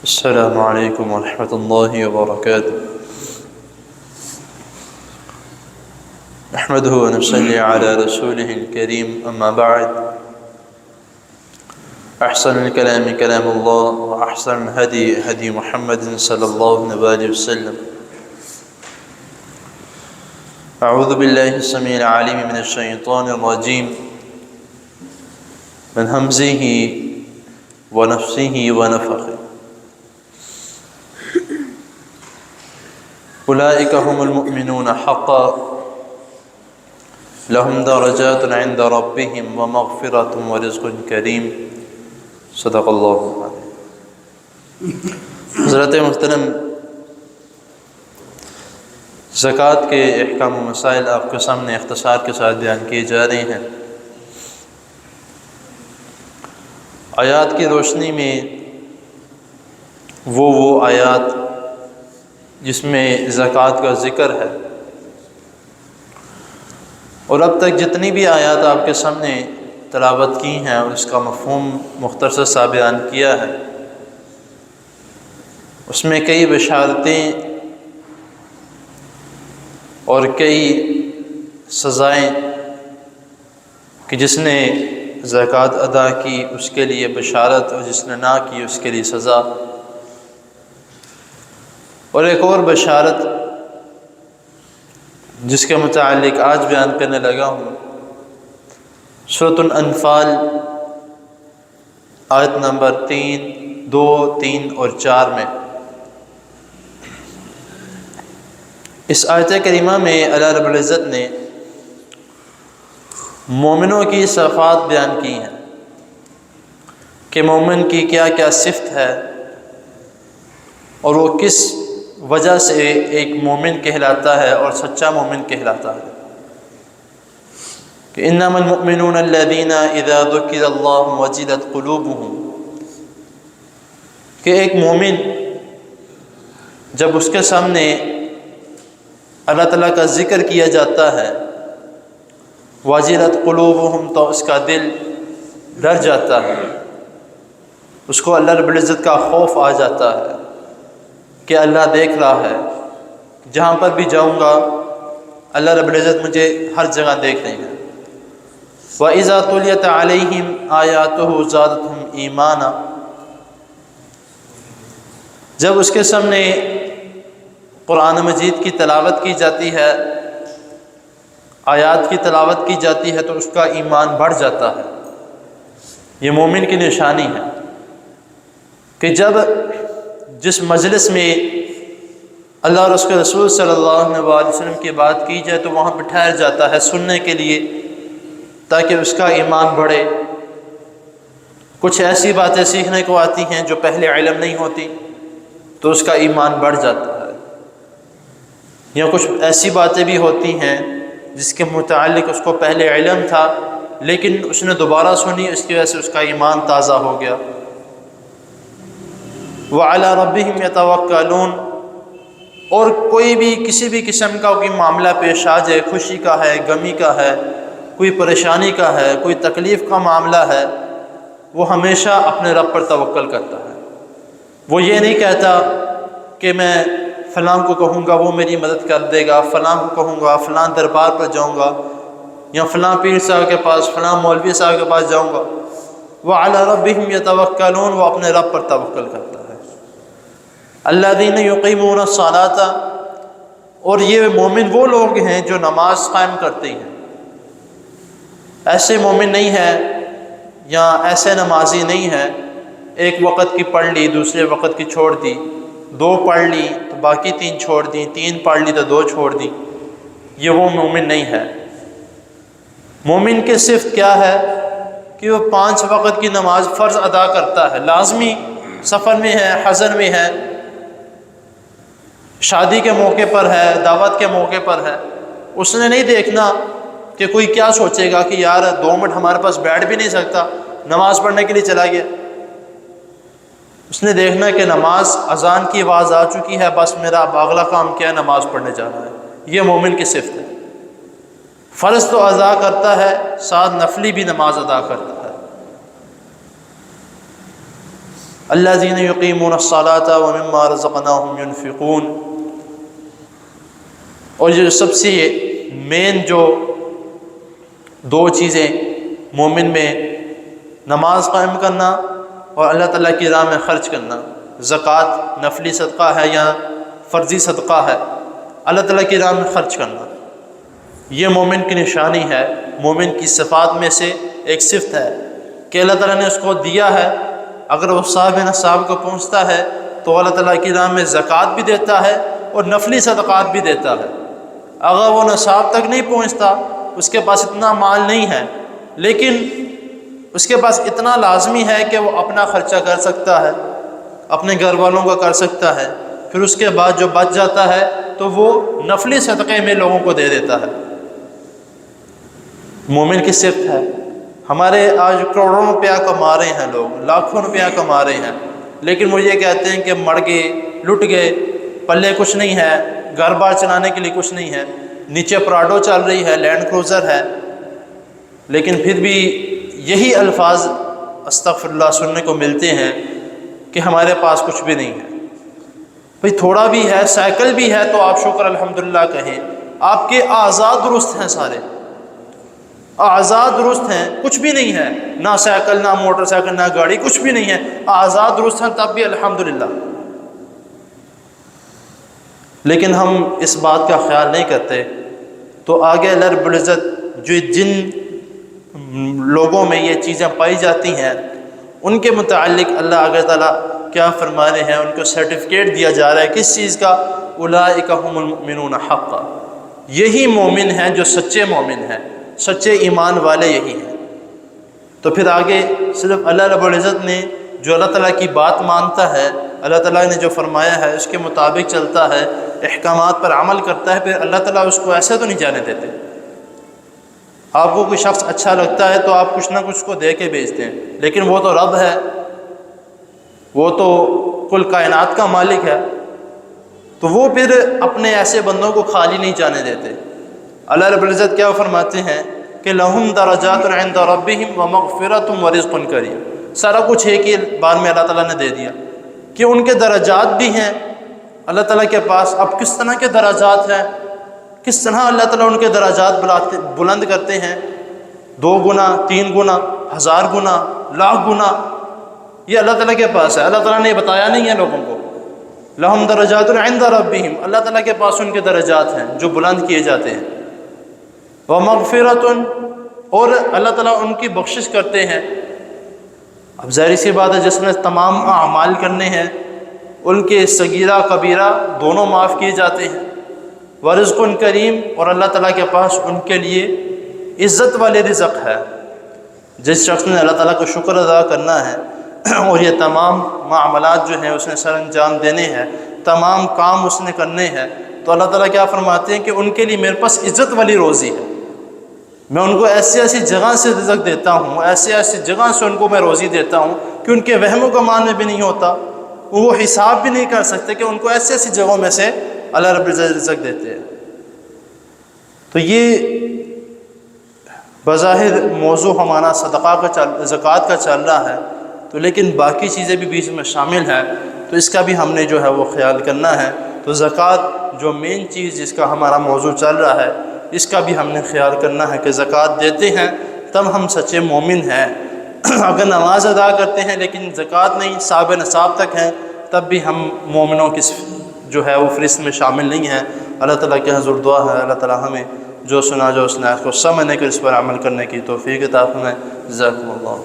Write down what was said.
السلام علیکم ورحمۃ اللہ وبرکاتہ۔ نحمده ونصلي على رسوله الكريم، اما بعد، احسن الكلام كلام الله، واحسن الهدي هدي محمد صلی اللہ علیہ وسلم۔ اعوذ باللہ السمیع العلیم من الشیطان الرجیم، من همزه ونفسه ونفخه۔ اولئک هم المؤمنون حقا لهم درجات عند ربهم ومغفرة ورزق کریم۔ صدق اللہ العظیم۔ حضرت محترم، زکوٰۃ کے احکام و مسائل آپ کے سامنے اختصار کے ساتھ بیان کیے جا رہے ہیں۔ آیات کی روشنی میں وہ آیات جس میں زکوٰۃ کا ذکر ہے، اور اب تک جتنی بھی آیات آپ کے سامنے تلاوت کی ہیں اور اس کا مفہوم مختصر سا بیان کیا ہے، اس میں کئی بشارتیں اور کئی سزائیں کہ جس نے زکوٰۃ ادا کی اس کے لیے بشارت، اور جس نے نہ کی اس کے لیے سزا۔ اور ایک اور بشارت جس کے متعلق آج بیان کرنے لگا ہوں، سورۃ الانفال آیت نمبر 3، 2، 3 اور 4 میں۔ اس آیت کریمہ میں اللہ رب العزت نے مومنوں کی صفات بیان کی ہیں کہ مومن کی کیا کیا صفت ہے، اور وہ کس وجہ سے ایک مومن کہلاتا ہے اور سچا مومن کہلاتا ہے۔ کہ انما المؤمنون الذین اذا ذکر اللہ وجلت قلوبهم، کہ ایک مومن جب اس کے سامنے اللہ تعالیٰ کا ذکر کیا جاتا ہے، وجلت قلوبهم، تو اس کا دل ڈر جاتا ہے، اس کو اللہ رب العزت کا خوف آ جاتا ہے کہ اللہ دیکھ رہا ہے، جہاں پر بھی جاؤں گا اللہ رب العزت مجھے ہر جگہ دیکھ رہے ہیں۔ وَإِذَا تُلِيَتْ عَلَيْهِمْ آيَاتُهُ زَادَتْهُمْ ایمانا، جب اس کے سامنے قرآن مجید کی تلاوت کی جاتی ہے، آیات کی تلاوت کی جاتی ہے، تو اس کا ایمان بڑھ جاتا ہے۔ یہ مومن کی نشانی ہے کہ جب جس مجلس میں اللہ اور اس کے رسول صلی اللہ علیہ وسلم کی بات کی جائے تو وہاں پہ ٹھہر جاتا ہے سننے کے لیے، تاکہ اس کا ایمان بڑھے۔ کچھ ایسی باتیں سیکھنے کو آتی ہیں جو پہلے علم نہیں ہوتی، تو اس کا ایمان بڑھ جاتا ہے۔ یا کچھ ایسی باتیں بھی ہوتی ہیں جس کے متعلق اس کو پہلے علم تھا، لیکن اس نے دوبارہ سنی، اس کی وجہ سے اس کا ایمان تازہ ہو گیا۔ وَعَلَىٰ رَبِّهِمْ يَتَوَكَّلُونَ، اور کوئی بھی کسی بھی قسم کا کوئی معاملہ پیش آ جائے، خوشی کا ہے، غمی کا ہے، کوئی پریشانی کا ہے، کوئی تکلیف کا معاملہ ہے، وہ ہمیشہ اپنے رب پر توکل کرتا ہے۔ وہ یہ نہیں کہتا کہ میں فلاں کو کہوں گا وہ میری مدد کر دے گا، فلاں کو کہوں گا، فلاں دربار پر جاؤں گا، یا فلاں پیر صاحب کے پاس، فلاں مولوی صاحب کے پاس جاؤں گا۔ وَعَلَىٰ رَبِّهِمْ يَتَوَكَّلُونَ، وہ اپنے رب پر توکل کرتا ہے۔ الذین یقیمون الصلاۃ، اور یہ مومن وہ لوگ ہیں جو نماز قائم کرتے ہیں۔ ایسے مومن نہیں ہے یا ایسے نمازی نہیں ہے ایک وقت کی پڑھ لی دوسرے وقت کی چھوڑ دی، 2 پڑھ لی تو باقی 3 چھوڑ دی، 3 پڑھ لی تو 2 چھوڑ دی، یہ وہ مومن نہیں ہے۔ مومن کی صفت کیا ہے کہ وہ 5 وقت کی نماز فرض ادا کرتا ہے، لازمی، سفر میں ہے، حضر میں ہے، شادی کے موقع پر ہے، دعوت کے موقع پر ہے۔ اس نے نہیں دیکھنا کہ کوئی کیا سوچے گا کہ یار 2 منٹ ہمارے پاس بیٹھ بھی نہیں سکتا، نماز پڑھنے کے لیے چلا گیا۔ اس نے دیکھنا کہ نماز، اذان کی آواز آ چکی ہے، بس میرا اب اگلا کام کیا ہے، نماز پڑھنے جانا ہے۔ یہ مومن کی صفت ہے۔ فرض تو ادا کرتا ہے، ساتھ نفلی بھی نماز ادا کرتا ہے۔ الذین یقیمون الصلاۃ ومما رزقناہم ینفقون۔ اور جو سب سے مین جو دو چیزیں مومن میں نماز قائم کرنا اور اللہ تعالیٰ کی راہ میں خرچ کرنا، زکوٰۃ نفلی صدقہ ہے یا فرضی صدقہ ہے، اللہ تعالیٰ کی راہ میں خرچ کرنا، یہ مومن کی نشانی ہے، مومن کی صفات میں سے ایک صفت ہے کہ اللہ تعالیٰ نے اس کو دیا ہے۔ اگر وہ صاحب نصاب کو پہنچتا ہے تو اللہ تعالیٰ کی راہ میں زکوٰۃ بھی دیتا ہے اور نفلی صدقات بھی دیتا ہے۔ اگر وہ نصاب تک نہیں پہنچتا، اس کے پاس اتنا مال نہیں ہے، لیکن اس کے پاس اتنا لازمی ہے کہ وہ اپنا خرچہ کر سکتا ہے، اپنے گھر والوں کا کر سکتا ہے، پھر اس کے بعد جو بچ جاتا ہے تو وہ نفلی صدقے میں لوگوں کو دے دیتا ہے۔ مومن کی صفت ہے۔ ہمارے آج کروڑوں روپیہ کما رہے ہیں لوگ، لاکھوں روپیہ کما رہے ہیں، لیکن وہ یہ کہتے ہیں کہ مر گئے، لٹ گئے، پلے کچھ نہیں ہے، گھر بار چلانے کے لیے کچھ نہیں ہے، نیچے پراڈو چل رہی ہے، لینڈ کروزر ہے، لیکن پھر بھی یہی الفاظ استغفر اللہ سننے کو ملتے ہیں کہ ہمارے پاس کچھ بھی نہیں ہے۔ بھئی تھوڑا بھی ہے، سائیکل بھی ہے تو آپ شکر الحمدللہ کہیں، آپ کے اعضاء درست ہیں، سارے اعضاء درست ہیں، کچھ بھی نہیں ہے، نہ سائیکل، نہ موٹر سائیکل، نہ گاڑی، کچھ بھی نہیں ہے، اعضاء درست ہیں تب بھی الحمدللہ۔ لیکن ہم اس بات کا خیال نہیں کرتے تو آگے اللہ رب العزت جو جن لوگوں میں یہ چیزیں پائی جاتی ہیں ان کے متعلق اللہ آگے تعالیٰ کیا فرما رہے ہیں، ان کو سرٹیفکیٹ دیا جا رہا ہے کس چیز کا؟ اولئک هم المؤمنون حقا، یہی مومن ہیں جو سچے مومن ہیں، سچے ایمان والے یہی ہیں۔ تو پھر آگے صرف اللہ رب العزت نے جو اللہ تعالیٰ کی بات مانتا ہے، اللہ تعالیٰ نے جو فرمایا ہے اس کے مطابق چلتا ہے، احکامات پر عمل کرتا ہے، پھر اللہ تعالیٰ اس کو ایسے تو نہیں جانے دیتے۔ آپ کو کوئی شخص اچھا لگتا ہے تو آپ کچھ نہ کچھ اس کو دے کے بھیجتے ہیں، لیکن وہ تو رب ہے، وہ تو کل کائنات کا مالک ہے، تو وہ پھر اپنے ایسے بندوں کو خالی نہیں جانے دیتے۔ اللہ رب العزت کیا فرماتے ہیں کہ لَهُمْ دَرَجَاتٌ عِنْدَ رَبِّهِمْ وَمَغْفِرَةٌ وَرِزْقٌ كَرِيمٌ، سارا کچھ ایک ہی بار میں اللہ تعالیٰ نے دے دیا کہ ان کے درجات بھی ہیں اللہ تعالیٰ کے پاس۔ اب کس طرح کے درجات ہیں، کس طرح اللہ تعالیٰ ان کے درجات بلند کرتے ہیں، 2 گنا، 3 گنا، 1000 گنا، لاکھ گنا، یہ اللہ تعالیٰ کے پاس ہے، اللہ تعالیٰ نے بتایا نہیں ہے لوگوں کو۔ لَهُمْ دَرَجَاتٌ عِنْدَ رَبِّهِمْ، اللہ تعالیٰ کے پاس ان کے درجات ہیں جو بلند کیے جاتے ہیں۔ وَمَغْفِرَةٌ، اور اللہ تعالیٰ ان کی بخشش کرتے ہیں۔ اب ظاہر سی بات ہے جس نے تمام اعمال کرنے ہیں ان کے صغیرہ کبیرہ دونوں معاف کیے جاتے ہیں۔ وَرِزْقٌ کریم، اور اللہ تعالیٰ کے پاس ان کے لیے عزت والے رزق ہے۔ جس شخص نے اللہ تعالیٰ کو شکر ادا کرنا ہے اور یہ تمام معاملات جو ہیں اس نے سر انجام دینے ہیں، تمام کام اس نے کرنے ہیں، تو اللہ تعالیٰ کیا فرماتے ہیں کہ ان کے لیے میرے پاس عزت والی روزی ہے، میں ان کو ایسی ایسی جگہ سے رزق دیتا ہوں، ایسی ایسی جگہ سے ان کو میں روزی دیتا ہوں کہ ان کے وہم و گمان میں بھی نہیں ہوتا، وہ حساب بھی نہیں کر سکتے کہ ان کو ایسی ایسی جگہوں میں سے اللہ رب العزت رزق دیتے ہیں۔ تو یہ بظاہر موضوع ہمارا صدقہ کا زکوٰۃ کا چل رہا ہے، تو لیکن باقی چیزیں بھی بیچ میں شامل ہیں، تو اس کا بھی ہم نے جو ہے وہ خیال کرنا ہے۔ تو زکوٰۃ جو مین چیز جس کا ہمارا موضوع چل رہا ہے، اس کا بھی ہم نے خیال کرنا ہے کہ زکوٰۃ دیتے ہیں تب ہم سچے مومن ہیں۔ اگر نماز ادا کرتے ہیں لیکن زکوٰۃ نہیں، صاحب نصاب تک ہیں، تب بھی ہم مومنوں کی جو ہے وہ فہرست میں شامل نہیں ہیں۔ اللہ تعالیٰ کے حضور دعا ہے اللہ تعالیٰ ہمیں جو سنا جو اس نے کو سمجھنے کے اس پر عمل کرنے کی توفیق عطا فرمائے۔ جزاکم اللہ۔